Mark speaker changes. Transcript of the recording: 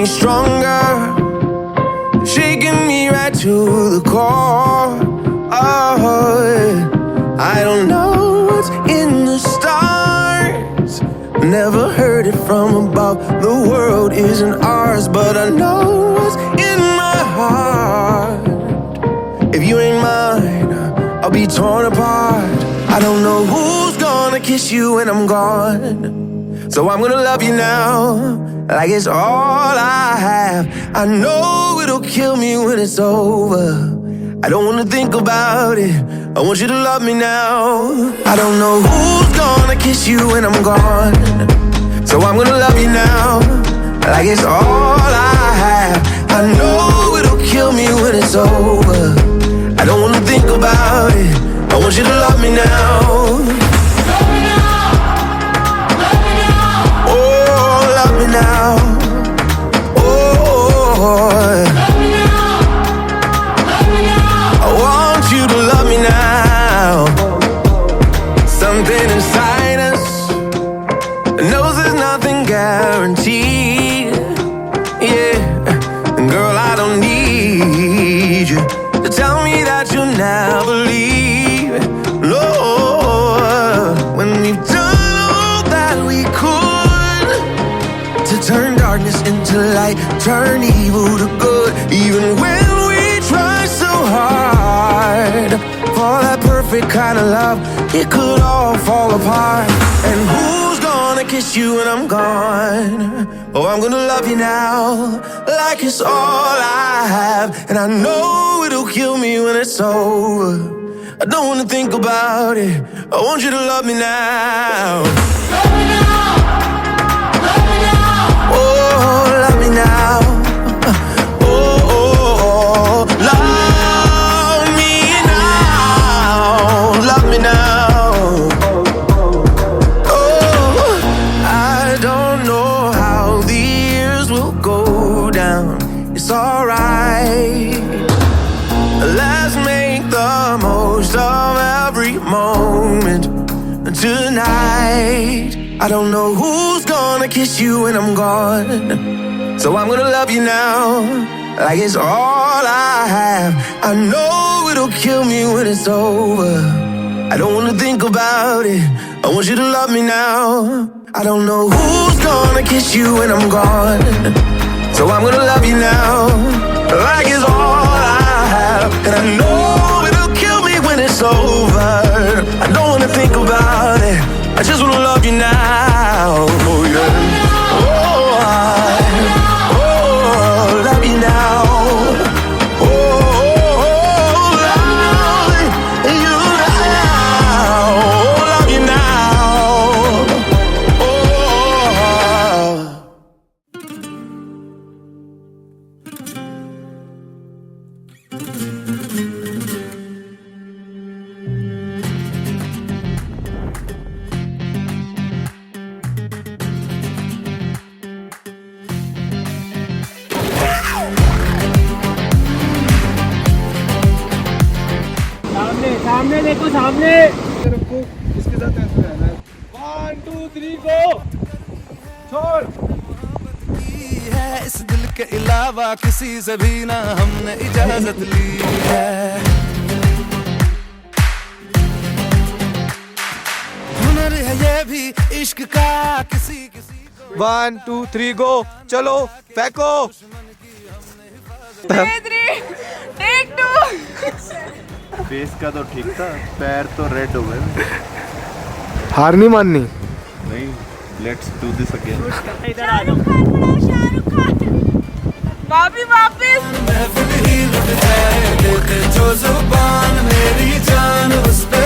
Speaker 1: me stronger, shaking me right to the core. Oh, yeah. I don't know what's in the stars, never heard it from above. The world isn't ours, but I know what's in my heart. If you ain't mine, I'll be torn apart. I don't know who's gonna kiss you when I'm gone, so I'm gonna love you now, like it's all I have. I know it'll kill me when it's over. I don't wanna think about it, I want you to love me now. I don't know who's gonna kiss you when I'm gone, so I'm gonna love you now, like it's all I have. I know it'll kill me when it's over. I don't wanna think about it, I want you to love me now.
Speaker 2: Love me now, love me now.
Speaker 1: Oh, love me now. Oh,
Speaker 2: Love me now, love me now.
Speaker 1: I want you to love me now. Something inside us knows there's nothing guaranteed. Yeah, and girl, I don't need you to tell me that you'll never leave. No, when we've done all that we could to turn darkness into light, turn evil to good, even when we try so hard for that perfect kind of love, it could all fall apart. And who's gonna kiss you when I'm gone? Oh, I'm gonna love you now, like it's all I have. And I know it'll kill me when it's over. I don't wanna think about it, I want you to love me now.
Speaker 2: Love me now, love me now.
Speaker 1: Oh, love me now. Oh, oh, oh, love me now. Love me now. Oh, I don't know how the years will go down. It's alright. Let's make the most of every moment tonight. I don't know who's gonna kiss you when I'm gone, so I'm gonna love you now, like it's all I have. I know it'll kill me when it's over. I don't wanna think about it, I want you to love me now. I don't know who's gonna kiss you when I'm gone, so I'm gonna love you now, like it's all I have. And I know it'll kill me when it's over. I don't wanna think about it, I just wanna love you now. Oh yeah. Oh, love you now. Oh, love you now. Love you now. Oh.
Speaker 3: सामने देखो, सामने रखो, इसके साथ ऐसे रहना है। 1 2 3 गो, छोड़।
Speaker 4: है इस दिल के अलावा किसी से भी ना हमने इजाजत ली है। हुनर है ये भी इश्क का किसी किसी को।
Speaker 3: 1 2 3 गो, चलो फेंको।
Speaker 2: Take 2.
Speaker 5: फेस का तो ठीक था, पैर तो रेड हो गए।
Speaker 3: हार नहीं माननी।
Speaker 5: नहीं, let's do this again.
Speaker 2: Shahrukh Khan बनाओ, शाहरुख खान। वापिस।
Speaker 4: महफिल ही लुट जाए, देते जो जुबान मेरी जान उस पे